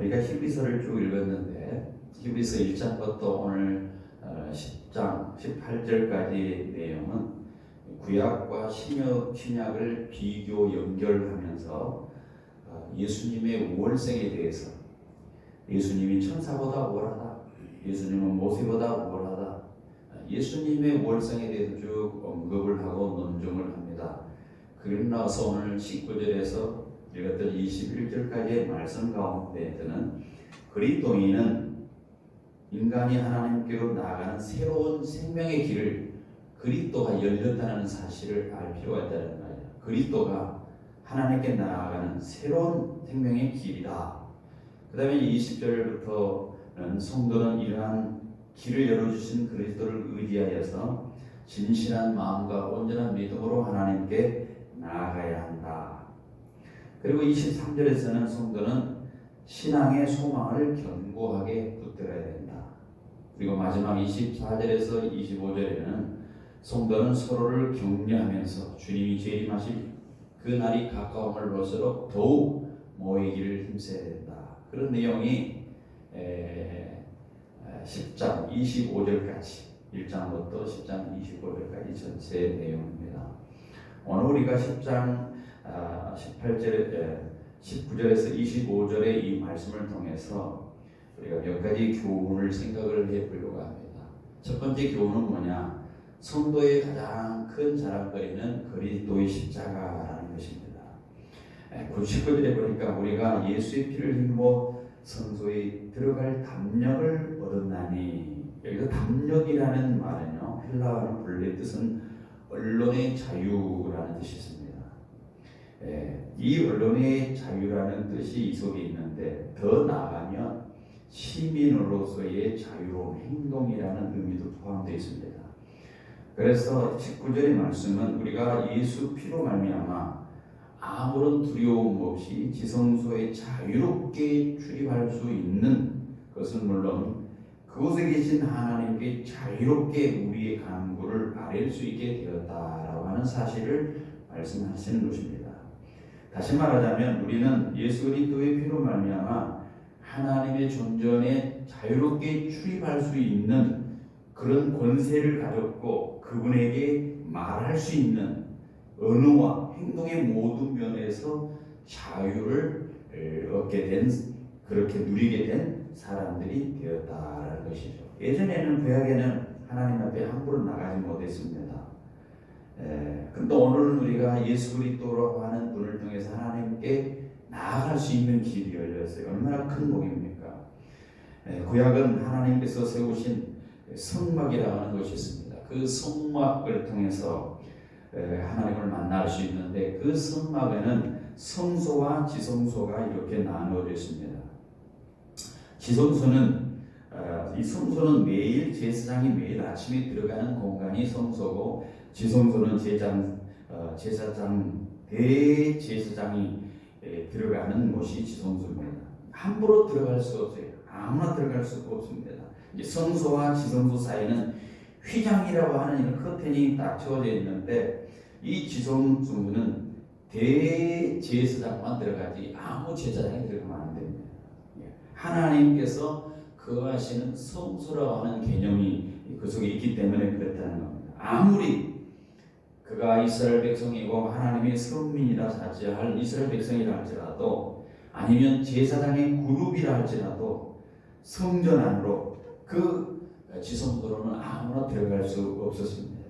우리가 히브리서를 쭉 읽었는데 히브리서 1장부터 오늘 10장 18절까지의 내용은 구약과 신약을 비교 연결하면서 예수님의 월생에 대해서, 예수님이 천사보다 우월하다, 예수님은 모세보다 우월하다, 예수님의 월생에 대해서 쭉 언급을 하고 논증을 합니다. 그리고 나서 오늘 19절에서 읽었던 21절까지의 말씀 가운데에서는 그리스도인은 인간이 하나님께로 나아가는 새로운 생명의 길을 그리스도가 열렸다는 사실을 알 필요가 있다는 말이에요. 그리스도가 하나님께 나아가는 새로운 생명의 길이다. 그 다음에 20절부터는 성도는 이러한 길을 열어주신 그리스도를 의지하여서 진실한 마음과 온전한 믿음으로 하나님께 나아가야 한다. 그리고 23절에서는 성도는 신앙의 소망을 견고하게 붙들어야 된다. 그리고 마지막 24절에서 25절에는 성도는 서로를 격려하면서 주님이 재림하실 그 날이 가까움을 볼수록 더욱 모이기를 힘써야 된다. 그런 내용이 10장 25절까지 1장부터 10장 25절까지 전체 내용입니다. 오늘 우리가 10장 19절에서 25절의 이 말씀을 통해서 우리가 몇 가지 교훈을 생각을 해보려고 합니다. 첫 번째 교훈은 뭐냐? 성도의 가장 큰 자랑거리는 그리스도의 십자가라는 것입니다. 19절에 보니까 우리가 예수의 피를 힘입어 성소에 들어갈 담력을 얻었나니, 여기서 담력이라는 말은요, 헬라어로 본래 뜻은 언론의 자유라는 뜻이 있습니다. 이 언론의 자유라는 뜻이 이 속에 있는데 더 나아가면 시민으로서의 자유로운 행동이라는 의미도 포함되어 있습니다. 그래서 19절의 말씀은 우리가 예수 피로 말미암아 아무런 두려움 없이 지성소에 자유롭게 출입할 수 있는 것은 물론 그곳에 계신 하나님께 자유롭게 우리의 간구를 아뢰 수 있게 되었다라고 하는 사실을 말씀하시는 것입니다. 다시 말하자면 우리는 예수 그리스도의 피로 말미암아 하나님의 존전에 자유롭게 출입할 수 있는 그런 권세를 가졌고 그분에게 말할 수 있는 언어와 행동의 모든 면에서 자유를 얻게 된, 그렇게 누리게 된 사람들이 되었다라는 것이죠. 예전에는 구약에는 하나님 앞에 함부로 나가지 못했습니다. 근데 오늘은 우리가 예수 그리스도라고 하는 분을 통해서 하나님께 나아갈 수 있는 길이 열렸어요. 얼마나 큰 복입니까? 구약은 하나님께서 세우신 성막이라고 하는 것이 있습니다. 그 성막을 통해서 하나님을 만날 수 있는데 그 성막에는 성소와 지성소가 이렇게 나누어져 있습니다. 지성소는 이 성소는 매일 제사장이 매일 아침에 들어가는 공간이 성소고, 지성소는 대제사장이 들어가는 곳이 지성소입니다. 함부로 들어갈 수 없어요. 아무나 들어갈 수가 없습니다. 이제 성소와 지성소 사이는 휘장이라고 하는 이런 커튼이 딱 쳐져 있는데 이 지성소는 대제사장만 들어가지 아무 제사장이 들어가면 안 됩니다. 하나님께서 거하시는 성소라고 하는 개념이 그 속에 있기 때문에 그렇다는 겁니다. 아무리 그가 이스라엘 백성이고 하나님의 선민이라 할지할 이스라엘 백성이라 할지라도, 아니면 제사장의 그룹이라 할지라도 성전 안으로 그 지성소로는 아무나 들어갈 수 없었습니다.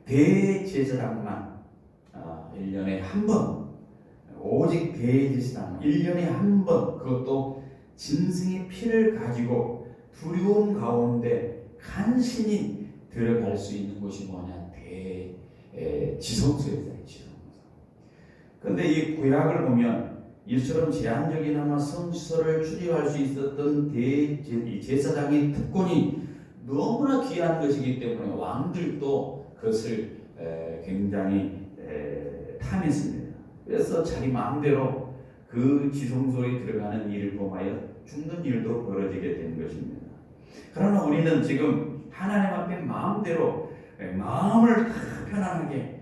대제사장만 1년에 한 번, 오직 대제사장 1년에 한 번, 그것도 짐승의 피를 가지고 두려움 가운데 간신히 들어갈 수 있는 곳이 뭐냐? 지성소였어요. 지성소. 그런데 이 구약을 보면 이처럼 제한적이나마 성소를 출입할 수 있었던 제사장의 특권이 너무나 귀한 것이기 때문에 왕들도 그것을 굉장히 탐했습니다. 그래서 자기 마음대로 그 지성소에 들어가는 일을 범하여 죽는 일도 벌어지게 된 것입니다. 그러나 우리는 지금 하나님 앞에 마음대로 마음을 다 편안하게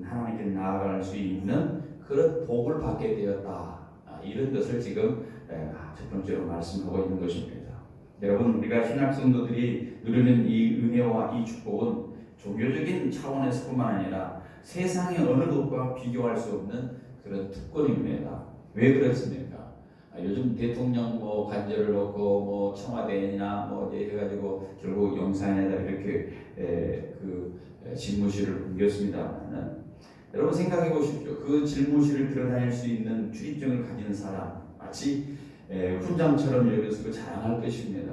하나님께 나아갈 수 있는 그런 복을 받게 되었다. 이런 것을 지금 첫 번째로 말씀하고 있는 것입니다. 여러분, 우리가 신약 성도들이 누리는 이 은혜와 이 축복은 종교적인 차원에서뿐만 아니라 세상의 어느 것과 비교할 수 없는 그런 특권입니다. 왜 그렇습니까? 요즘 대통령 뭐 관절을 놓고 뭐 청와대나 뭐 이제 해가지고 결국 용산에다 이렇게 집무실을 옮겼습니다만은, 여러분 생각해 보십시오. 그 집무실을 들어다닐 수 있는 출입증을 가진 사람, 마치 훈장처럼 여기서 자랑할 것입니다.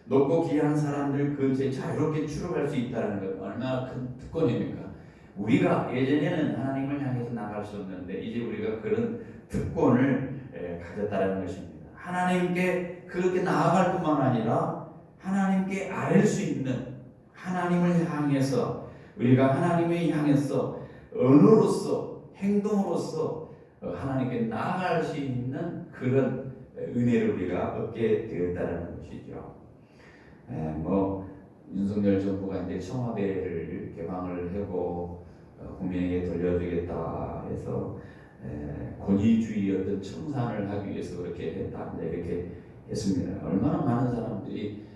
높고 귀한 사람들 근처에 자유롭게 출入할 수 있다는 것, 얼마나 큰 특권입니까? 우리가 예전에는 하나님을 향해서 나갈 수 없는데 이제 우리가 그런 특권을 가졌다는 것입니다. 하나님께 그렇게 나아갈 뿐만 아니라 하나님께 아뢰 수 있는, 하나님을 향해서 우리가 하나님을 향해서 언어로서 행동으로서 하나님께 나아갈 수 있는 그런 은혜를 우리가 얻게 되었다는 것이죠. 윤석열 정부가 이제 청와대를 개방을 하고 국민에게 돌려주겠다 해서 권위주의 어떤 청산을 하기 위해서 그렇게 했다, 이렇게 했습니다. 얼마나 많은 사람들이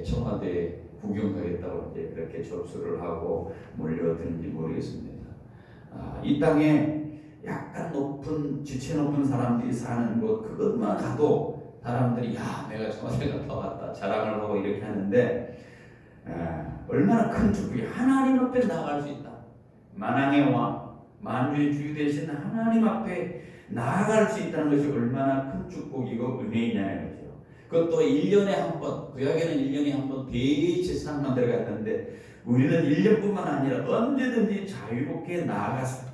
청와대 구경 가겠다고 이제 그렇게 접수를 하고 몰려드는지 모르겠습니다. 이 땅에 약간 높은, 지체 높은 사람들이 사는 곳, 그것만 가도 사람들이 야, 내가 청와대 갔다 왔다 자랑을 하고 이렇게 하는데, 얼마나 큰 축복이, 하나님 앞에 나아갈 수 있다. 만왕의 왕, 만주의 주유 되신 하나님 앞에 나아갈 수 있다는 것이 얼마나 큰 축복이고 은혜이냐는 거죠. 그것도 1년에 한 번, 구약에는 1년에 한 번 대제사장만 들어갔는데 우리는 1년뿐만 아니라 언제든지 자유롭게 나아가서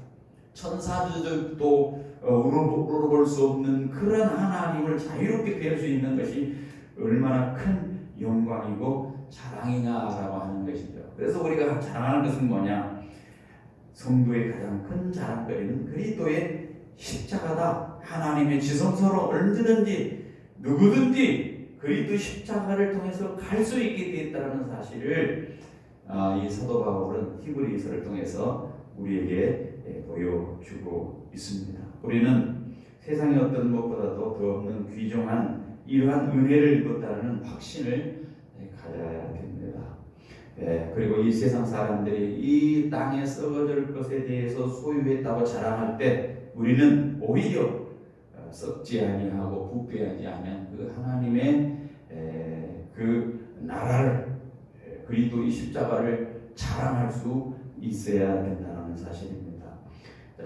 천사들도 우러볼 수 없는 그런 하나님을 자유롭게 뵐 수 있는 것이 얼마나 큰 영광이고 자랑이냐라고 하는 것이죠. 그래서 우리가 자랑하는 것은 뭐냐? 성도의 가장 큰 자랑거리는 그리스도의 십자가다. 하나님의 지성소로 언제든지 누구든지 그리스도 십자가를 통해서 갈 수 있게 되었다는 사실을 이 사도 바울은 히브리서를 통해서 우리에게 보여주고 있습니다. 우리는 세상의 어떤 무엇보다도 더 없는 귀중한 이러한 은혜를 입었다는 확신을 가져야 됩니다. 그리고 이 세상 사람들이 이 땅에 썩어질 것에 대해서 소유했다고 자랑할 때 우리는 오히려 썩지 아니하고 부패하지 아니한 그 하나님의 그 나라를, 그리스도의 십자가를 자랑할 수 있어야 된다는 사실입니다.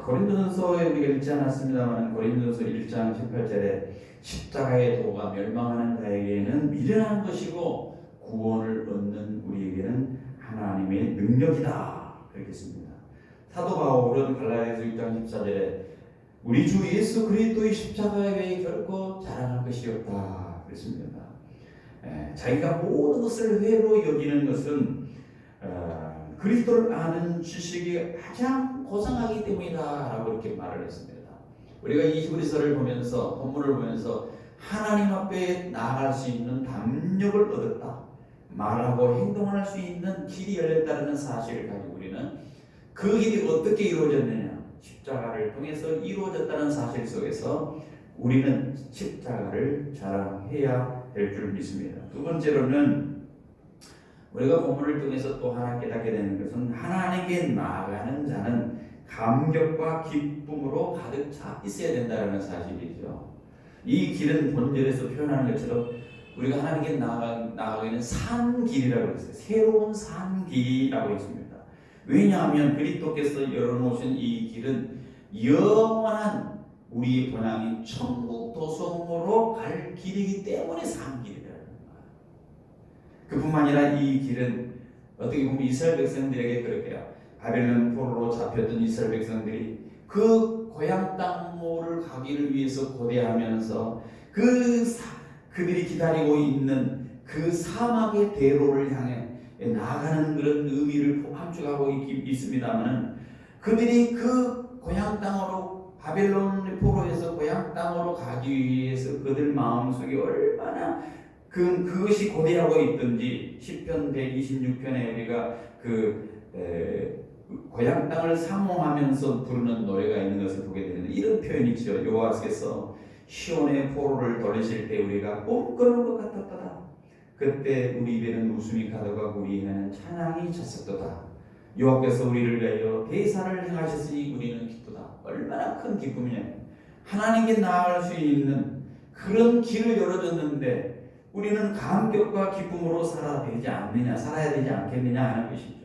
고린도전서에 우리가 읽지 않았습니다만 고린도전서 1장 18절에 십자가의 도가 멸망하는 자에게는 미련한 것이고 구원을 얻는 우리에게는 하나님의 능력이다, 그렇게 씁니다. 사도 바울은 갈라디아서 6장 14절에 우리 주 예수 그리스도의 십자가에 외에 결코 자랑할 것이 없다, 그랬습니다. 자기가 모든 것을 회로 여기는 것은 그리스도를 아는 지식이 가장 고상하기 때문이다라고 이렇게 말을 했습니다. 우리가 이 히브리서를 보면서, 본문을 보면서 하나님 앞에 나아갈 수 있는 담력을 얻었다, 말하고 행동할 수 있는 길이 열렸다는 사실을 가지고 우리는 그 길이 어떻게 이루어졌느냐, 십자가를 통해서 이루어졌다는 사실 속에서 우리는 십자가를 자랑해야 될 줄 믿습니다. 두 번째로는 우리가 본문을 통해서 또 하나 깨닫게 되는 것은 하나님께 나아가는 자는 감격과 기쁨으로 가득 차 있어야 된다는 사실이죠. 이 길은 본절에서 표현하는 것처럼 우리가 하나님께 나아가기는 산 길이라고 했어요. 새로운 산 길이라고 했습니다. 왜냐하면 그리스도께서 열어놓으신 이 길은 영원한 우리의 본향인 천국 도성으로 갈 길이기 때문에 산 길이라는 거예요. 그뿐만 아니라 이 길은 어떻게 보면 이스라엘 백성들에게 그렇게요. 바벨론 포로로 잡혔던 이스라엘 백성들이 그 고향 땅을 가기를 위해서 고대하면서 그들이 기다리고 있는 그 사막의 대로를 향해 나아가는 그런 의미를 함축하고 있습니다만, 그들이 그 고향 땅으로, 바벨론 포로에서 고향 땅으로 가기 위해서 그들 마음속에 얼마나 그것이 고대하고 있든지, 시편 126편에 우리가 고향 땅을 사모하면서 부르는 노래가 있는 것을 보게 되는데 이런 표현이 있죠. 여호와께서 시온의 포로를 돌리실 때 우리가 꿈꾸는 것 같았도다. 그때 우리 입에는 웃음이 가득하고 우리 입에는 찬양이 찼었도다. 여호와께서 우리를 위하여 대사를 행하셨으니 우리는 기쁘다. 얼마나 큰 기쁨이냐. 하나님께 나아갈 수 있는 그런 길을 열어줬는데 우리는 감격과 기쁨으로 살아야 되지 않겠느냐 하는 것이죠.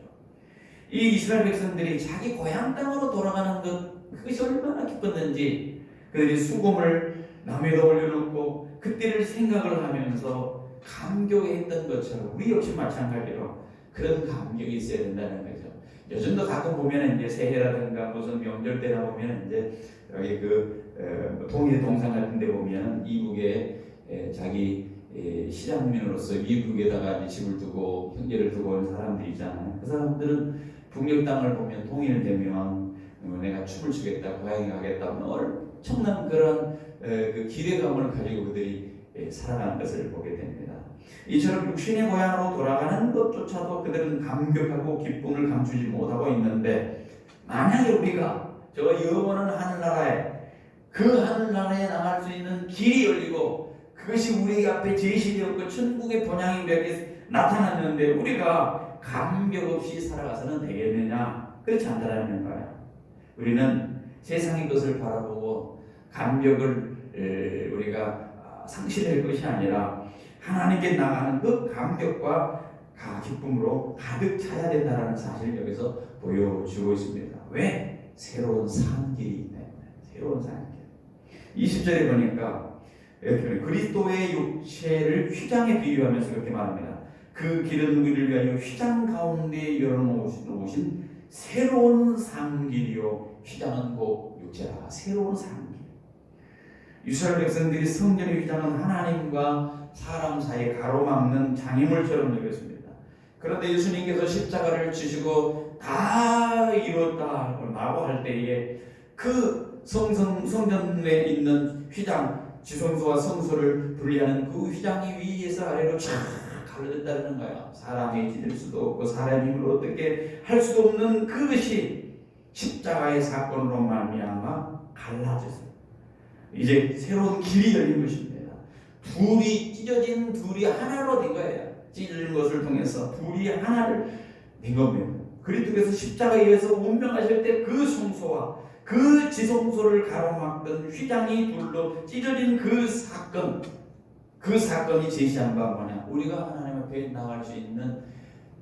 이 이스라엘 백성들이 자기 고향 땅으로 돌아가는 것, 그것이 얼마나 기뻤는지 그들이 수금을 남에다 올려놓고 그때를 생각을 하면서 감격했던 것처럼 우리 역시 마찬가지로 그런 감격이 있어야 된다는 거죠. 요즘도 가끔 보면 이제 새해라든가 무슨 명절 때나 보면 이제 여기 동해 동산 같은 데 보면 이북에 자기 시장민으로서 이북에다가 이제 집을 두고 형제를 두고 온 사람들이 있잖아요. 그 사람들은 북녘 땅을 보면 동일되면 내가 춤을 추겠다, 고향에 가겠다, 엄청난 그런 그 기대감을 가지고 그들이 살아가는 것을 보게 됩니다. 이처럼 육신의 고향으로 돌아가는 것조차도 그들은 감격하고 기쁨을 감추지 못하고 있는데, 만약에 우리가 저 영원한 하늘나라에 그 하늘나라에 나갈 수 있는 길이 열리고 그것이 우리 앞에 제시되었고 천국의 본향이 우리에게 나타났는데 우리가 감격 없이 살아가서는 되겠느냐? 그렇지 않다는 거예요. 우리는 세상의 것을 바라보고 감격을 우리가 상실할 것이 아니라 하나님께 나가는 그 감격과 기쁨으로 가득 차야 된다는 사실을 여기서 보여주고 있습니다. 왜? 새로운 산 길이 있네. 새로운 산 길. 20절에 보니까 그리스도의 육체를 휘장에 비유하면서 그렇게 말합니다. 그 길은 우리를 위하여 휘장 가운데 열어놓으신 새로운 산 길이요. 휘장은 곧 육체라. 새로운 산 길. 이스라엘 백성들이 성전의 휘장은 하나님과 사람 사이에 가로막는 장애물처럼 여겼습니다. 그런데 예수님께서 십자가를 지시고 다 이뤘다 라고 할 때에 그 성전에 있는 휘장, 지성소와 성소를 분리하는 그 휘장이 위에서 아래로 쫙 갈라졌다는 거예요. 사람이 찢을 수도 없고 사람의 힘으로 어떻게 할 수도 없는 그것이 십자가의 사건으로 말미암아 갈라졌어요. 이제 새로운 길이 열린 것입니다. 찢어진 둘이 하나로 된 거예요. 찢어진 것을 통해서 둘이 하나를 된 겁니다. 그리스도께서 십자가에 의해서 운명하실 때 그 성소와 그 지성소를 가로막던 휘장이 둘로 찢어진 그 사건이 제시한 바 뭐냐? 우리가 하나님 앞에 나갈 수 있는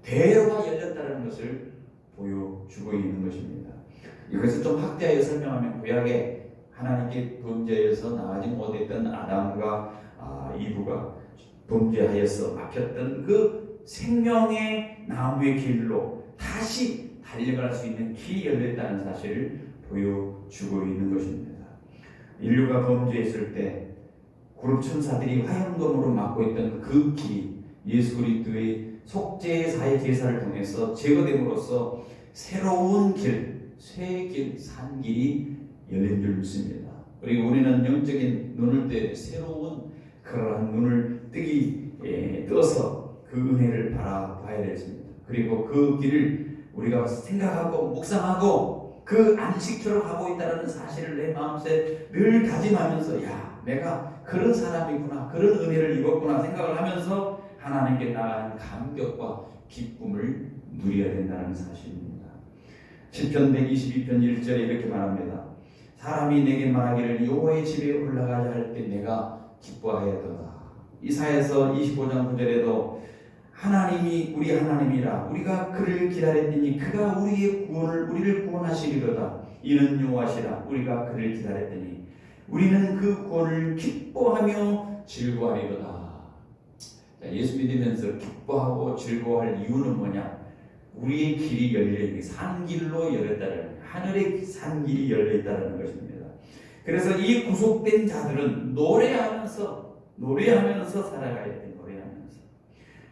대로가 열렸다는 것을 보여주고 있는 것입니다. 이것을 좀 확대하여 설명하면 구약에 하나님께 범죄에서 나가지 못했던 아담과 이브가 범죄하여서 막혔던 그 생명의 나무의 길로 다시 달려갈 수 있는 길이 열렸다는 사실을 보여주고 있는 것입니다. 인류가 범죄했을 때 그룹 천사들이 화염검으로 막고 있던 그 길이 예수 그리스도의 속죄사의 제사를 통해서 제거됨으로써 새로운 길, 새 길, 산 길이 열린 줄 믿습니다. 그리고 우리는 영적인 눈을 때 새로운 그러한 눈을 떠서 그 은혜를 바라봐야 되겠습니다. 그리고 그 길을 우리가 생각하고 묵상하고 그 안식처럼 하고 있다는 사실을 내 마음속에 늘 다짐하면서 내가 그런 사람이구나, 그런 은혜를 입었구나 생각을 하면서 하나님께 나가는 감격과 기쁨을 누려야 된다는 사실입니다. 시편 122편 1절에 이렇게 말합니다. 사람이 내게 말하기를 여호와의 집에 올라가자 할 때 내가 기뻐하였도다. 이사야서 25장 9절에도 하나님이 우리 하나님이라 우리가 그를 기다렸더니 그가 우리를 구원하시리로다. 이는 여호와시라 우리가 그를 기다렸더니 우리는 그 구원을 기뻐하며 즐거워하리로다. 예수 믿으면서 기뻐하고 즐거워할 이유는 뭐냐? 우리의 길이 열려있는 산길로 열렸다는, 하늘의 산길이 열려있다는 것입니다. 그래서 이 구속된 자들은 노래하면서 살아가야 돼. 노래하면서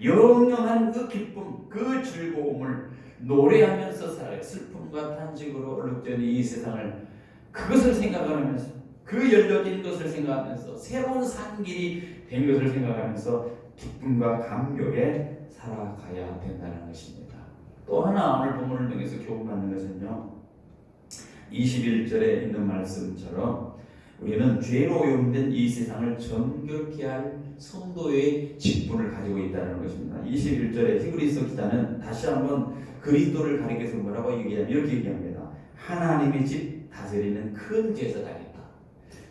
영영한 그 기쁨, 그 즐거움을 노래하면서 살아요. 슬픔과 탄식으로 얼룩져진 이 세상을 그것을 생각하면서, 그 열려진 것을 생각하면서, 새로운 산길이 된 것을 생각하면서 기쁨과 감격에 살아가야 된다는 것입니다. 또 하나 오늘 본문을 통해서 교훈받는 것은요, 21절에 있는 말씀처럼 우리는 죄로 오염된 이 세상을 정결케 할 성도의 직분을 가지고 있다는 것입니다. 21절에 히브리서 기자는 다시 한번 그리스도를 가리켜서 뭐라고 얘기하면 이렇게 얘기합니다. 하나님의 집 다스리는 큰 제사장이다.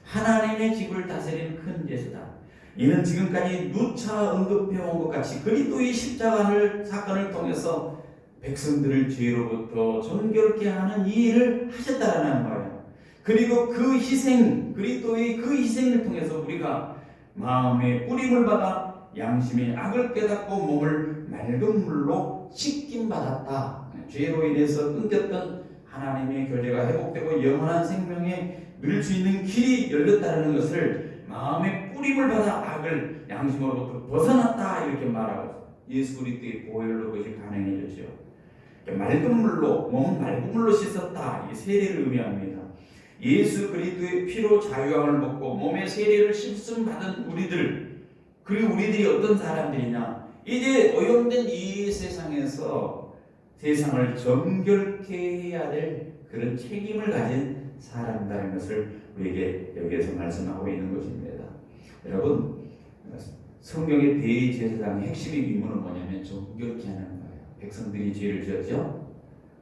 하나님의 집을 다스리는 큰 제사장. 이는 지금까지 누차 언급해온 것 같이 그리스도의 십자가를 사건을 통해서 백성들을 죄로부터 정결케 하는 이 일을 하셨다라는 거예요. 그리고 그 희생, 그리스도의 그 희생을 통해서 우리가 마음의 뿌림을 받아 양심의 악을 깨닫고 몸을 맑은 물로 씻김 받았다. 죄로 인해서 끊겼던 하나님의 교제가 회복되고 영원한 생명에 누릴 수 있는 길이 열렸다는 것을 마음의 뿌림을 받아 악을 양심으로부터 벗어났다 이렇게 말하고 예수 그리스도의 보혈로 그것이 가능해졌죠. 맑은 물로 몸은 맑은 물로 씻었다. 이 세례를 의미합니다. 예수 그리스도의 피로 자유함을 먹고 몸의 세례를 씻음 받은 우리들, 그리고 우리들이 어떤 사람들이냐, 이제 오염된 이 세상에서 세상을 정결케 해야 될 그런 책임을 가진 사람이라는 것을 우리에게 여기에서 말씀하고 있는 것입니다. 여러분, 성경의 대제사장의 핵심의 의무는 뭐냐면 정결케 하는 거예요. 백성들이 죄를 지었죠?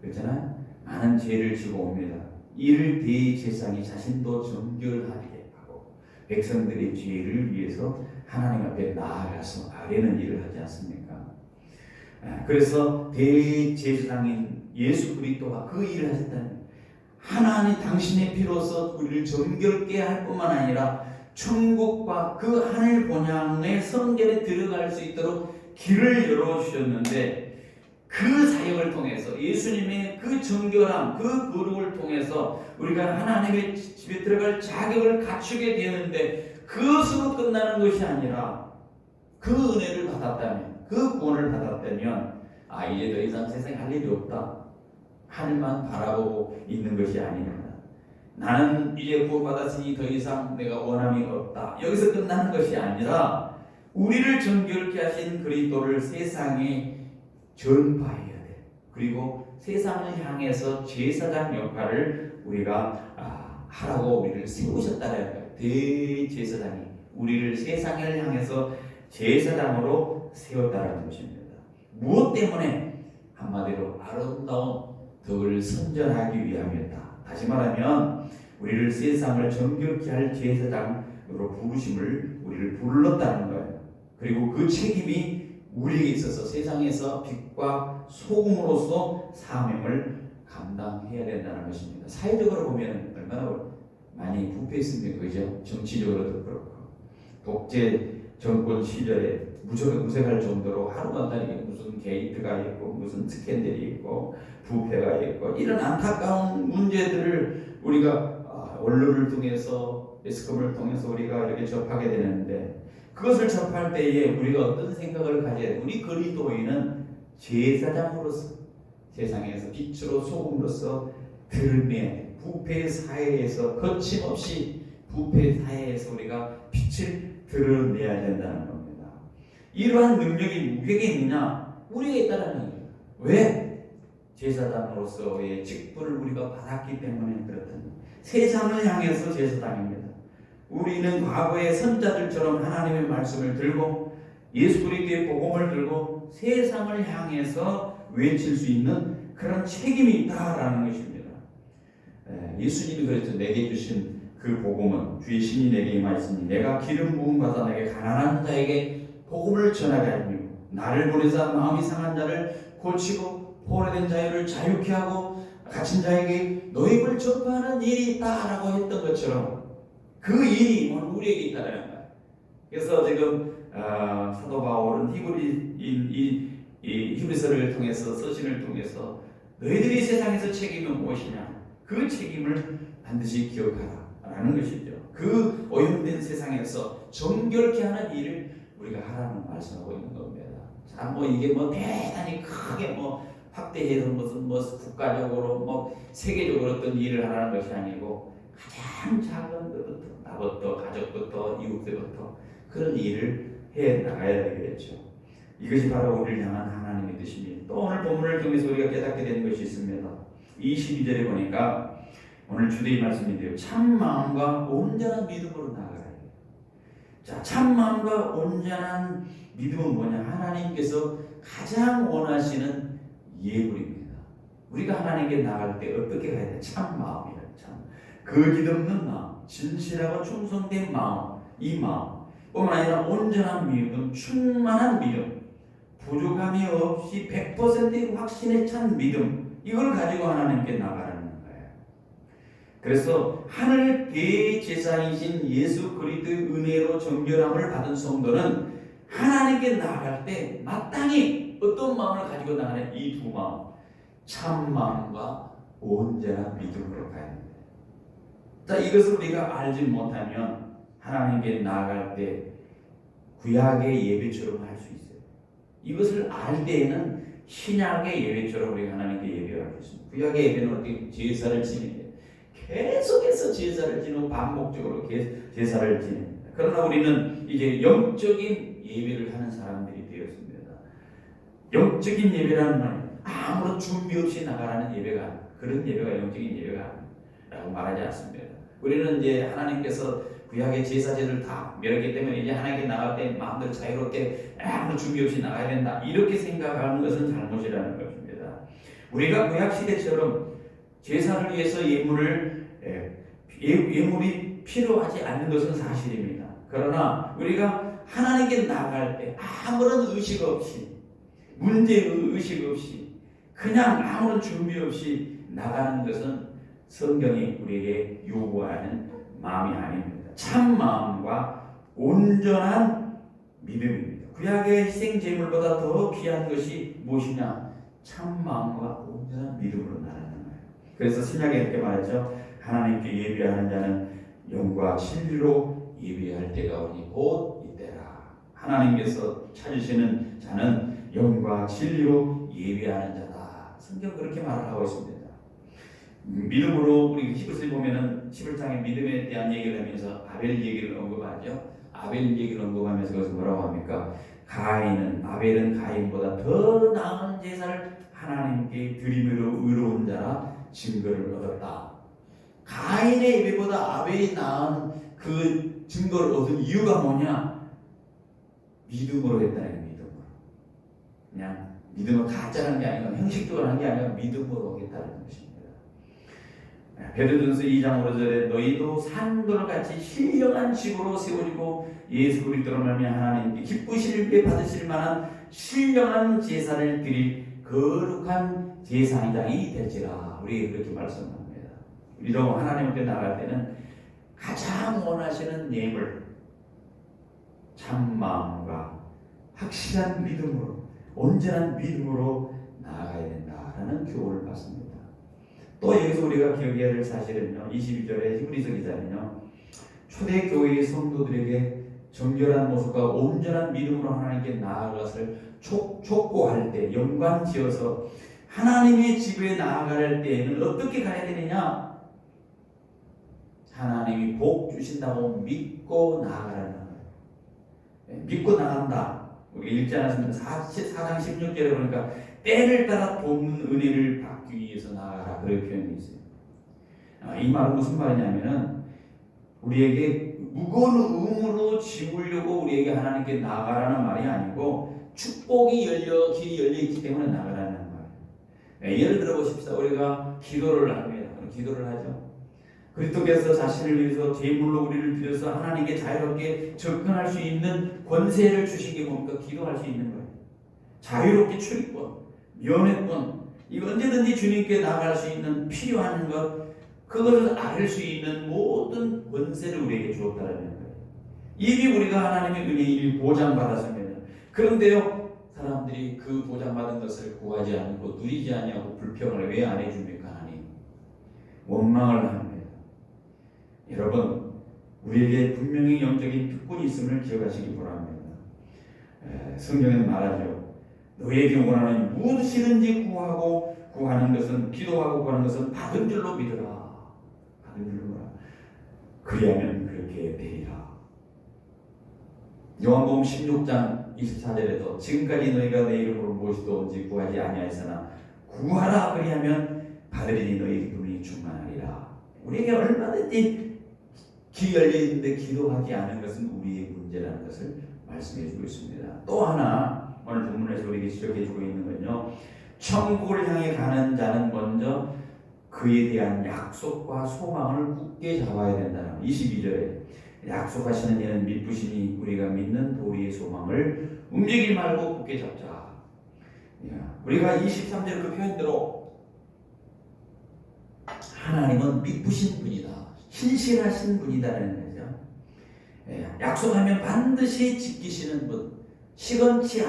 그렇잖아요? 많은 죄를 지고 옵니다. 이를 대제사장이 자신도 정결하게 하고 백성들의 죄를 위해서 하나님 앞에 나아가서 아뢰는 일을 하지 않습니까? 그래서 대제사장인 예수 그리스도가 그 일을 하셨다는, 하나님 당신의 피로서 우리를 정결케 할 뿐만 아니라 천국과 그 하늘 본향의 성전에 들어갈 수 있도록 길을 열어주셨는데, 그 사역을 통해서 예수님의 그 정결함, 그 거룩을 통해서 우리가 하나님의 집에 들어갈 자격을 갖추게 되는데, 그것으로 끝나는 것이 아니라 그 은혜를 받았다면, 그 구원을 받았다면 이제 더 이상 세상에 할 일이 없다, 하늘만 바라보고 있는 것이 아닙니다. 나는 이제 구원받았으니 더 이상 내가 원함이 없다, 여기서 끝나는 것이 아니라 우리를 정결케 하신 그리스도를 세상에 전파해야 돼. 그리고 세상을 향해서 제사장 역할을 우리가 하라고 우리를 세우셨다는 거예요. 대제사장이 우리를 세상을 향해서 제사장으로 세웠다는 것입니다. 무엇 때문에? 한마디로 아름다운 덕을 선전하기 위함이었다. 다시 말하면 우리를 세상을 정결케 할 제사장으로 부르심을 우리를 불렀다는 거예요. 그리고 그 책임이 우리에게 있어서 세상에서 빛과 소금으로서 사명을 감당해야 된다는 것입니다. 사회적으로 보면 얼마나 많이 부패했습니까? 그죠? 정치적으로도 그렇고 독재 정권 시절에 무색할 정도로 하루만다니게 무슨 게이트가 있고 무슨 스캔들이 있고 부패가 있고 이런 안타까운 문제들을 우리가 언론을 통해서 매스컴을 통해서 우리가 이렇게 접하게 되는데, 그것을 접할 때에 우리가 어떤 생각을 가져야 돼? 우리 그리스도인은 제사장으로서 세상에서 빛으로 소금으로서 드러내야 돼. 부패 사회에서 거침없이 부패 사회에서 우리가 빛을 드러내야 된다는 겁니다. 이러한 능력이 누구에게 있느냐? 우리에게 있다는 거예요. 왜? 제사장으로서의 직분을 우리가 받았기 때문에 그렇다. 세상을 향해서 제사장입니다. 우리는 과거의 선자들처럼 하나님의 말씀을 들고 예수 그리스도의 복음을 들고 세상을 향해서 외칠 수 있는 그런 책임이 있다라는 것입니다. 예수님이 그랬죠. 내게 주신 그 복음은 주의 신이 내게 임하였으니 내가 기름 부음 받아 내게 가난한 자에게 복음을 전하게 하며 나를 보내사 마음이 상한 자를 고치고 포로된 자유를 자유케 하고 갇힌 자에게 너희를 전파하는 일이 있다라고 했던 것처럼 그 일이 우리에게 있다는 거예요. 그래서 지금 사도 바울은 히브리서를 통해서 서신을 통해서 너희들이 세상에서 책임이 무엇이냐, 그 책임을 반드시 기억하라라는 것이죠. 그 오염된 세상에서 정결케 하는 일을 우리가 하라는 말씀하고 있는 겁니다. 자, 이게 대단히 크게 확대해서 무슨 국가적으로 세계적으로 어떤 일을 하라는 것이 아니고 가장 작은 것부터 나부터 가족부터 이웃들부터 그런 일을 해 나가야 되겠죠. 이것이 바로 우리를 향한 하나님의 뜻입니다. 또 오늘 본문을 통해서 우리가 깨닫게 되는 것이 있습니다. 22절에 보니까 오늘 주제의 말씀인데요. 참 마음과 온전한 믿음으로 나아가라. 자, 참 마음과 온전한 믿음은 뭐냐? 하나님께서 가장 원하시는 예물입니다. 우리가 하나님께 나갈 때 어떻게 가야 돼? 참 마음이라. 참 거짓 없는 마음, 진실하고 충성된 마음, 이 마음 뿐만 아니라 온전한 믿음, 충만한 믿음, 부족함이 없이 100%의 확신에 찬 믿음, 이걸 가지고 하나님께 나가라는 거예요. 그래서 하늘 대제사이신 예수 그리스도의 은혜로 정결함을 받은 성도는 하나님께 나아갈 때 마땅히 어떤 마음을 가지고 나가냐? 이 두 마음, 참 마음과 온전한 믿음으로 가야 합니다. 자, 이것을 우리가 알지 못하면 하나님께 나아갈 때 구약의 예배처럼 할 수 있어요. 이것을 알 때에는 신약의 예배처럼 우리가 하나님께 예배할 수 있습니다. 구약의 예배는 어떻게 제사를 지내요. 계속해서 제사를 지내고 반복적으로 제사를 지냅니다. 그러나 우리는 이제 영적인 예배를 하는 사람들이 되었습니다. 영적인 예배라는 말은 아무런 준비 없이 나가라는 예배가, 그런 예배가 영적인 예배라고 말하지 않습니다. 우리는 이제 하나님께서 구약의 제사제를 다 멸했기 때문에 이제 하나님께 나갈 때 마음대로 자유롭게 아무 준비 없이 나가야 된다, 이렇게 생각하는 것은 잘못이라는 것입니다. 우리가 구약 시대처럼 제사를 위해서 예물이 필요하지 않는 것은 사실입니다. 그러나 우리가 하나님께 나갈 때 아무런 의식 없이, 문제의식 없이, 그냥 아무런 준비 없이 나가는 것은 성경이 우리에게 요구하는 마음이 아닙니다. 참 마음과 온전한 믿음입니다. 구약의 희생 제물보다 더 귀한 것이 무엇이냐? 참 마음과 온전한 믿음으로 나가는 거예요. 그래서 신약에 이렇게 말하죠. 하나님께 예배하는 자는 영과 진리로 예배할 때가 오니 곧 이때라. 하나님께서 찾으시는 자는 영과 진리로 예배하는 자다. 성경 그렇게 말을 하고 있습니다. 믿음으로 우리 히브리서에 보면은 11장에 믿음에 대한 얘기를 하면서 아벨 얘기를 언급하죠. 아벨 얘기를 언급하면서 거기서 뭐라고 합니까? 아벨은 가인보다 더 나은 제사를 하나님께 드림으로 의로운 자라 증거를 얻었다. 가인의 예배보다 아벨이 나은 그 증거를 얻은 이유가 뭐냐? 믿음으로 했다는 믿음으로. 그냥 믿음을 가짜라는 게 아니라 형식적으로 하는 게 아니라 믿음으로 하겠다는 것입니다. 베드로전서 2장 5절에 너희도 산돌 같이 신령한 집으로 세워지고 예수 그리스도로 말미암아 하나님께 기쁘실 때 받으실 만한 신령한 제사를 드릴 거룩한 제사장이 될지라. 우리에게 그렇게 말씀합니다. 우리도 하나님 앞에 나갈 때는 가장 원하시는 예물, 참 마음과 확실한 믿음으로, 온전한 믿음으로 나아가야 된다라는 교훈을 받습니다. 또 여기서 우리가 기억해야 될 사실은요, 22절에 히브리서 기자는요, 초대교회의 성도들에게 정결한 모습과 온전한 믿음으로 하나님께 나아가서 촉구할 때, 연관지어서 하나님의 집에 나아갈 때에는 어떻게 가야 되느냐? 하나님이 복 주신다고 믿고 나아가라는 거예요. 믿고 나간다. 우리 읽지 않았습니까? 4장 16절에 보니까 때를 따라 돕는 은혜를 받기 위해서 나아가라, 그런 표현이 있어요. 이 말은 무슨 말이냐면은 우리에게 무거운 의무로 지우려고 우리에게 하나님께 나아가라는 말이 아니고 축복이 길이 열려 있기 때문에 나아가라는 말이에요. 예를 들어 보십시다. 우리가 기도를 합니다. 기도를 하죠. 그리스도께서 자신을 위해서 제물로 우리를 드려서 하나님께 자유롭게 접근할 수 있는 권세를 주신 게 뭡니까? 기도할 수 있는 거예요. 자유롭게 출입권, 면회권, 이거 언제든지 주님께 나아갈 수 있는 필요한 것, 그것을 알 수 있는 모든 권세를 우리에게 주었다는 거예요. 이미 우리가 하나님의 은혜를 보장받았습니다. 그런데요, 사람들이 그 보장받은 것을 구하지 않고 누리지 아니하고 불평을 왜 안 해줍니까? 하나님 원망을 합니다. 여러분, 우리에게 분명히 영적인 특권이 있음을 기억하시기 바랍니다. 성경에는 말하죠. 너에게 원하는 무엇이든지 구하는 것은, 기도하고 구하는 것은 받은 줄로 믿어라. 받은 줄로 믿어라. 그리하면 그렇게 되리라. 요한복음 16장 24절에도 지금까지 너희가 내 이름으로 무엇이든지 구하지 아니하였으나 구하라 그리하면 받으리니 너희 기쁨이 충만하리라. 우리에게 얼마든지 길이 열려 있는데 기도하지 않은 것은 우리의 문제라는 것을 말씀해 주고 있습니다. 또 하나 오늘 본문에서 우리에게 지적해 주고 있는 건요, 천국을 향해 가는 자는 먼저 그에 대한 약속과 소망을 굳게 잡아야 된다는 22절에 약속하시는 이는 믿으시니 우리가 믿는 도리의 소망을 움직이지 말고 굳게 잡자. 우리가 23절 그 표현대로 하나님은 믿으신 분이다, 신실하신 분이다라는 거죠. 약속하면 반드시 지키시는 분, 시건치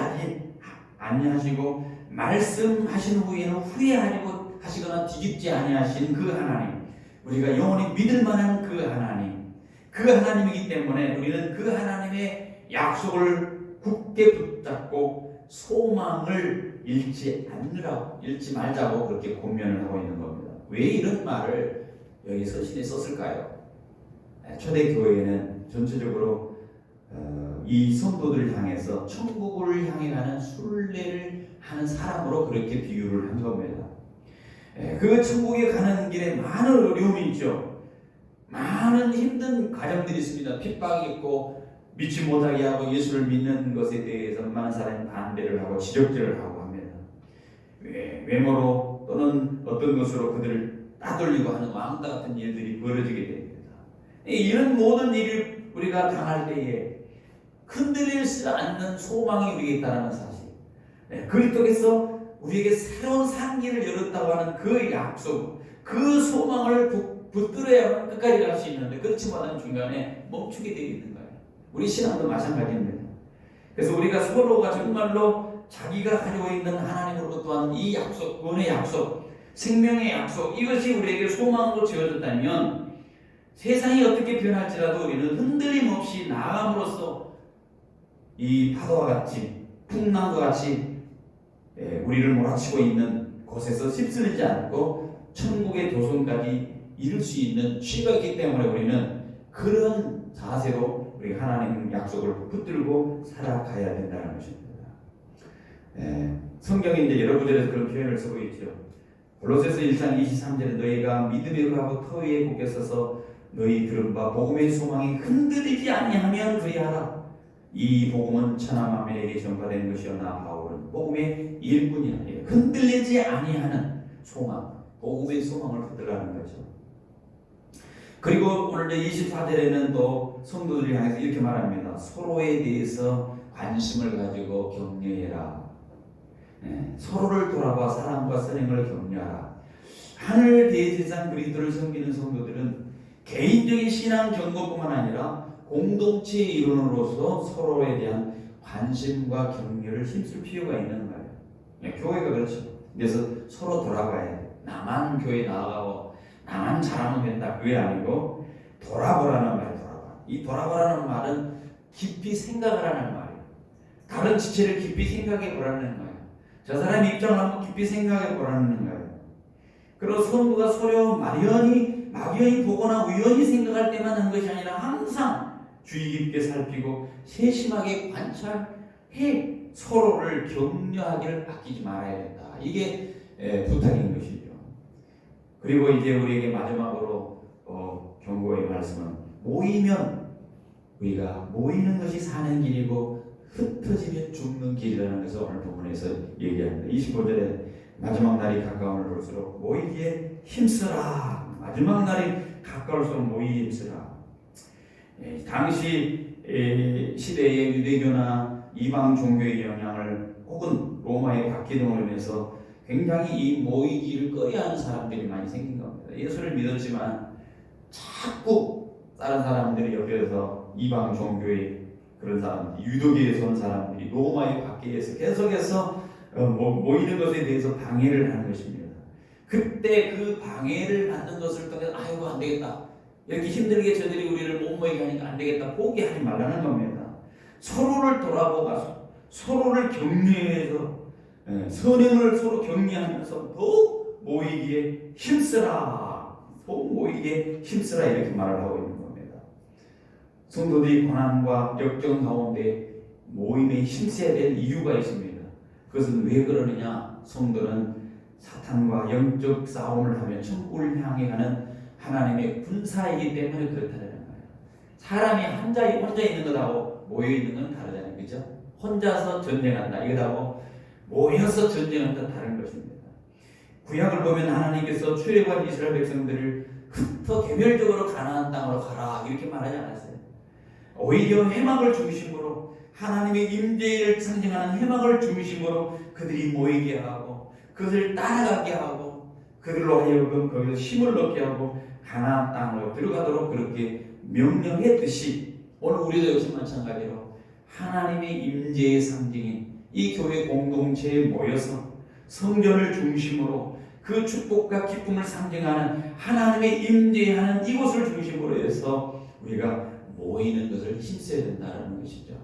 아니하시고 말씀하신 후에는 후회하려고 하시거나 뒤집지 아니하신 그 하나님, 우리가 영원히 믿을 만한 그 하나님, 그 하나님이기 때문에 우리는 그 하나님의 약속을 굳게 붙잡고 소망을 잃지 말자고 그렇게 권면을 하고 있는 겁니다. 왜 이런 말을 여기 서신에 썼을까요? 초대교회는 전체적으로 이 성도들을 향해서 천국을 향해 가는 순례를 하는 사람으로 그렇게 비유를 한 겁니다. 그 천국에 가는 길에 많은 어려움이 있죠. 많은 힘든 과정들이 있습니다. 핍박이 있고 믿지 못하게 하고 예수를 믿는 것에 대해서 많은 사람이 반대를 하고 지적질을 하고 합니다. 외모로 또는 어떤 것으로 그들을 따돌리고 하는 왕따 같은 일들이 벌어지게 됩니다. 이런 모든 일을 우리가 당할 때에 흔들리지 않는 소망이 우리에게 있다는 사실, 그리스도께서 우리에게 새로운 상기를 열었다고 하는 그 약속, 그 소망을 붙들어야만 끝까지 갈 수 있는데 그렇지 못하는 중간에 멈추게 되어 있는 거예요. 우리 신앙도 마찬가지입니다. 그래서 우리가 서로가 정말로 자기가 가지고 있는 하나님으로부터 또한 이 약속, 구원의 약속, 생명의 약속, 이것이 우리에게 소망으로 지어졌다면 세상이 어떻게 변할지라도 우리는 흔들림 없이 나아감으로써 이 파도와 같이, 풍랑과 같이 우리를 몰아치고 있는 곳에서 휩쓸리지 않고 천국의 도성까지 이룰 수 있는 취가 있기 때문에 우리는 그런 자세로 우리 하나님 약속을 붙들고 살아가야 된다는 것입니다. 성경에 이제 여러 구절에서 그런 표현을 쓰고 있죠. 골로새서 1장 23절에 너희가 믿음의 하고 터 위에 굳게 서서 너희 들은 바 복음의 소망이 흔들리지 아니하면 그리하라. 이 복음은 천하 만민에게 전파되는 것이요 나 바울은 복음의 일꾼이라. 흔들리지 아니하는 소망, 복음의 소망을 붙들라는 거죠. 그리고 오늘 24절에는 또 성도들을 향해서 이렇게 말합니다. 서로에 대해서 관심을 가지고 격려해라. 서로를 돌아봐 사랑과 선행을 격려하라. 하늘 대제사장 그리스도를 섬기는 성도들은 개인적인 신앙 경고뿐만 아니라 공동체의 일원으로서 서로에 대한 관심과 격려를 힘쓸 필요가 있는 거예요. 교회가 그렇죠. 그래서 서로 돌아봐야 돼. 나만 교회 나가고 나만 잘하면 된다. 그게 아니고 돌아보라는 말이에요. 돌아봐. 이 돌아보라는 말은 깊이 생각을 하는 말이에요. 다른 지체를 깊이 생각해 보라는 거예요. 저 사람의 입장을 한번 깊이 생각해 보라는 거예요. 그리고 성도가 서로 막연히 보거나 우연히 생각할 때만 한 것이 아니라 항상 주의 깊게 살피고 세심하게 관찰해 서로를 격려하기를 아끼지 말아야 된다. 이게 부탁인 것이죠. 그리고 이제 우리에게 마지막으로 경고의 말씀은 모이면 우리가 모이는 것이 사는 길이고 흩어지면 죽는 길이라는 것을 오늘 본문에서 얘기합니다. 25절에 마지막 날이 가까움을 볼수록 모이기에 힘쓰라. 마지막 날이 가까울수록 모이기에 힘쓰라. 당시 시대의 유대교나 이방 종교의 영향을 혹은 로마의 박해등으로 인해서 굉장히 이 모이기를 꺼려하는 사람들이 많이 생긴 겁니다. 예수를 믿었지만 자꾸 다른 사람들이 옆에서 이방 종교의 그런 사람들, 유도계에서 온 사람들이 로마의 박해에서 계속해서 모이는 것에 대해서 방해를 하는 것입니다. 그때 그 방해를 받는 것을 통해서 아이고 안 되겠다. 이렇게 힘들게 저들이 우리를 못 모이게 하니까 안 되겠다. 포기하지 말라는 겁니다. 서로를 돌아보고 서로를 격려해서 선행을 서로 격려하면서 더욱 모이기에 힘쓰라. 더욱 모이기에 힘쓰라 이렇게 말을 하고 있는 겁니다. 성도들이 고난과 역경 가운데 모임에 힘써야 될 이유가 있습니다. 그것은 왜 그러느냐? 성도는 사탄과 영적 싸움을 하며 천국을 향해 가는 하나님의 군사이기 때문에 그렇다는 거예요. 사람이 혼자 있는 것하고 모여 있는 건 다르잖아요. 그죠? 혼자서 전쟁한다 이거하고 모여서 전쟁한다 다른 것입니다. 구약을 보면 하나님께서 출애굽한 이스라엘 백성들을 흩어 개별적으로 가나안 땅으로 가라 이렇게 말하지 않았어요. 오히려 해막을 중심으로 하나님의 임재를 상징하는 해막을 중심으로 그들이 모이게 하고 그들을 따라가게 하고 그들로 하여금 거기서 힘을 얻게 하고 가나안 땅으로 들어가도록 그렇게 명령했듯이 오늘 우리도 역시 마찬가지로 하나님의 임재의 상징인 이 교회 공동체에 모여서 성전을 중심으로 그 축복과 기쁨을 상징하는 하나님의 임재하는 이곳을 중심으로 해서 우리가 모이는 것을 힘써야 된다는 것이죠.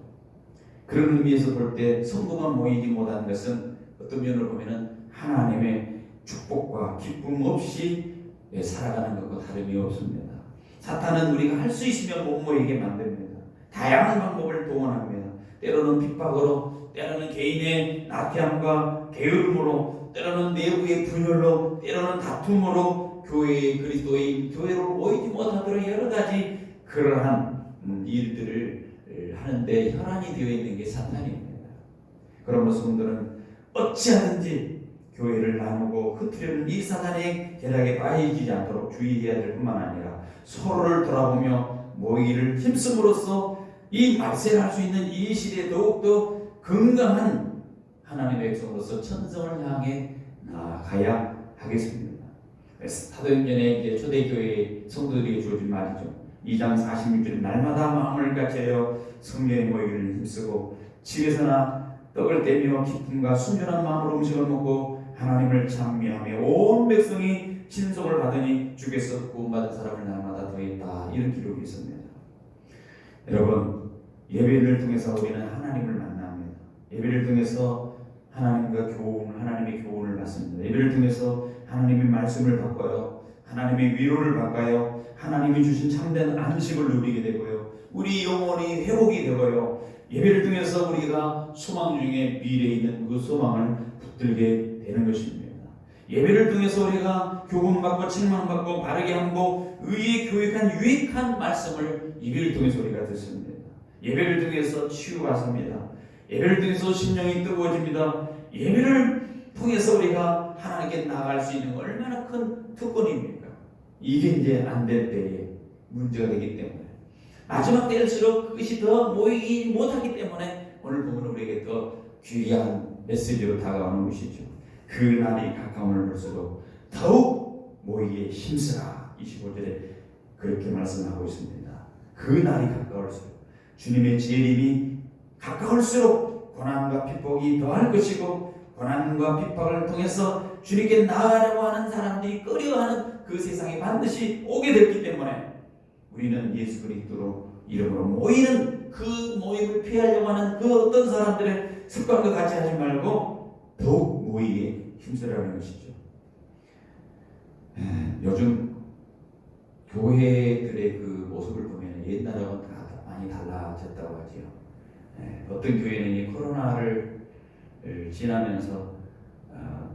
그런 의미에서 볼 때 성도만 모이지 못한 것은 어떤 면으로 보면 하나님의 축복과 기쁨 없이 살아가는 것과 다름이 없습니다. 사탄은 우리가 할 수 있으면 못 모이게 만듭니다. 다양한 방법을 동원합니다. 때로는 핍박으로, 때로는 개인의 나태함과 게으름으로, 때로는 내부의 분열로, 때로는 다툼으로 교회의 그리스도인 교회로 모이지 못하도록 여러 가지 그러한 일들을 하는데 혈안이 되어 있는 게 사탄입니다. 그러므로 성도는 어찌하든지 교회를 나누고 흩으려는 이 사탄의 계략에 빠지지 않도록 주의해야 될 뿐만 아니라 서로를 돌아보며 모이기를 힘쓰므로써 이 말세를 할 수 있는 이 시대에 더욱더 건강한 하나님의 백성으로서 천성을 향해 나아가야 하겠습니다. 사도행전에 이제 초대교회 성도들에게 주어진 말이죠. 2장 46절 날마다 마음을 같이하여 성령의 모이기를 힘쓰고 집에서나 떡을 떼며 기쁨과 순전한 마음으로 음식을 먹고 하나님을 찬미하며 온 백성이 신속을 받으니 주께서 구원받은 사람을 날마다 더했다. 이런 기록이 있습니다. 여러분, 예배를 통해서 우리는 하나님을 만납니다. 예배를 통해서 하나님과 하나님의 교훈을 받습니다. 예배를 통해서 하나님의 말씀을 바꿔요. 하나님의 위로를 바꿔요. 하나님이 주신 참된 안식을 누리게 되고요. 우리 영혼이 회복이 되고요. 예배를 통해서 우리가 소망 중에 미래에 있는 그 소망을 붙들게 되는 것입니다. 예배를 통해서 우리가 교훈받고 책망받고 바르게 함고 의에 교육한 유익한 말씀을 예배를 통해서 우리가 듣습니다. 예배를 통해서 치유가 삽니다. 예배를 통해서 심령이 뜨거워집니다. 예배를 통해서 우리가 하나님께 나아갈 수 있는 얼마나 큰 특권입니까? 이게 이제 안 될 때에 문제가 되기 때문에 마지막 때일수록 그것이 더 모이지 못하기 때문에 오늘 보면 우리에게 더 귀한 메시지로 다가오는 것이죠. 그 날이 가까움을 볼수록 더욱 모이기에 힘쓰라. 25절에 그렇게 말씀하고 있습니다. 그 날이 가까울수록 주님의 재림이 가까울수록 고난과 핍박이 더할 것이고 고난과 핍박을 통해서 주님께 나아가려고 하는 사람들이 꺼려하는 그 세상이 반드시 오게 됐기 때문에 우리는 예수 그리스도 이름으로 모이는 그 모임을 피하려고 하는 그 어떤 사람들의 습관과 같이 하지 말고 더욱 모이게 힘쓰라는 것이죠. 요즘 교회들의 그 모습을 보면 옛날하고는 다 많이 달라졌다고 하지요. 어떤 교회는 이 코로나를 지나면서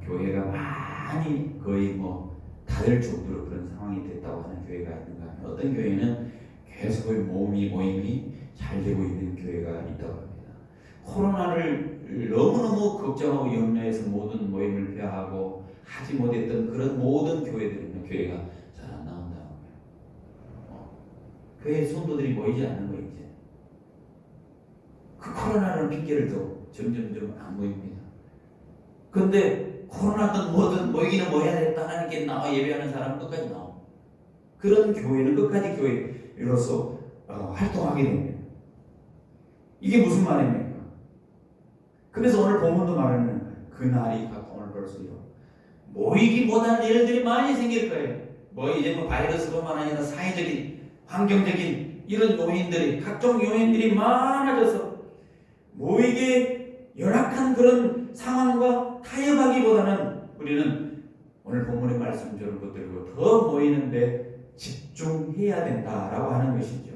교회가 많이 거의 뭐 닫을 정도로 그런 상황이 됐다고 하는 교회가 있는가 하면 어떤 교회는 계속 모임이 잘 되고 있는 교회가 있다고 합니다. 코로나를 너무너무 걱정하고 염려해서 모든 모임을 폐하고 하지 못했던 그런 모든 교회들은 교회가 잘 안 나온다는 거예요. 교회 성도들이 모이지 않는 거 이제. 그 코로나라는 핑계를 더 점점 안 모입니다. 그런데 코로나든 뭐든 모이기는 모여야 됐다 하나님께 나와 예배하는 사람은 끝까지 나와. 그런 교회는 끝까지 교회로서 활동하게 됩니다. 이게 무슨 말입니까? 그래서 오늘 본문도 말하는 거예요. 그 날이 가까움을 볼수록 모이기 못하는 일들이 많이 생길 거예요. 뭐 이제 뭐 바이러스뿐만 아니라 사회적인, 환경적인 이런 요인들이 각종 요인들이 많아져서 모이게 열악한 그런 상황과 타협하기보다는 우리는 오늘 본문의 말씀처럼 붙들고 더 모이는데 집중해야 된다라고 하는 것이죠.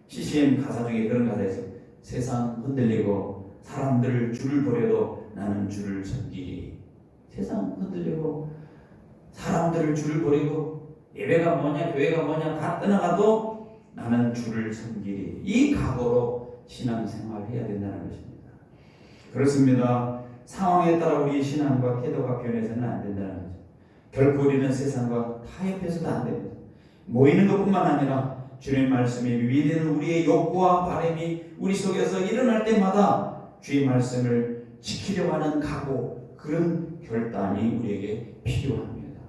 CCM 가사 중에 그런 가사가 있어요. 세상 흔들리고 사람들 줄을 버려도 나는 줄을 섬기리. 세상 흔들리고 사람들을 줄을 버리고 예배가 뭐냐, 교회가 뭐냐 다 떠나가도 나는 주를 섬기리. 이 각오로 신앙생활을 해야 된다는 것입니다. 그렇습니다. 상황에 따라 우리의 신앙과 태도가 변해서는 안 된다는 거죠. 결코 우리는 세상과 타협해서도 안 됩니다. 모이는 것뿐만 아니라 주님의 말씀에 위배되는 우리의 욕구와 바람이 우리 속에서 일어날 때마다 주의 말씀을 지키려고 하는 각오, 그런 결단이 우리에게 필요합니다.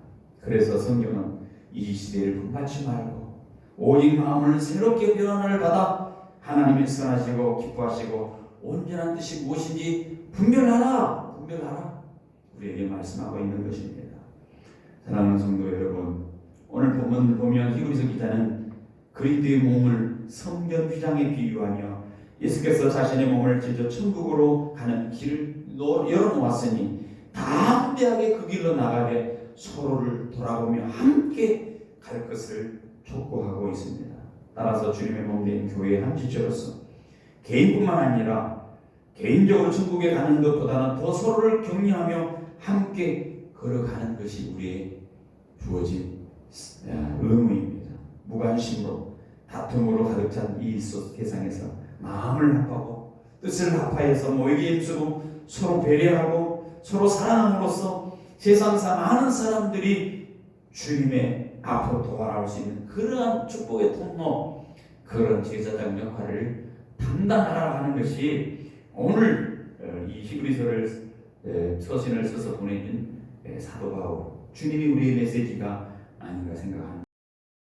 그래서 성경은 이 시대를 분받지 말고 오직 마음을 새롭게 변화를 받아 하나님의 선하시고 기뻐하시고 온전한 뜻이 무엇인지 분별하라. 우리에게 말씀하고 있는 것입니다. 사랑하는 성도 여러분, 오늘 본문을 보면 히브리서 기자는 그리스도의 몸을 성전 휘장에 비유하며 예수께서 자신의 몸을 찢어 천국으로 가는 길을 열어놓았으니 담대하게 그 길로 나가되 서로를 돌아보며 함께 갈 것을 촉구하고 있습니다. 따라서 주님의 몸된 교회의 한 지체로서 개인뿐만 아니라 개인적으로 천국에 가는 것보다는 더 서로를 격려하며 함께 걸어가는 것이 우리의 주어진 의무입니다. 무관심으로 다툼으로 가득 찬 이 세상에서 마음을 합하고 뜻을 합하여서 모이게 힘쓰고 서로 배려하고 서로 사랑함으로써 세상사 많은 사람들이 주님의 앞으로 도달할 수 있는 그러한 축복의 통로, 그런 제사장 역할을 담당하라 하는 것이 오늘 이 히브리서를 서신을 써서 보내는 사도 바울, 주님이 우리의 메시지가 아닌가 생각합니다.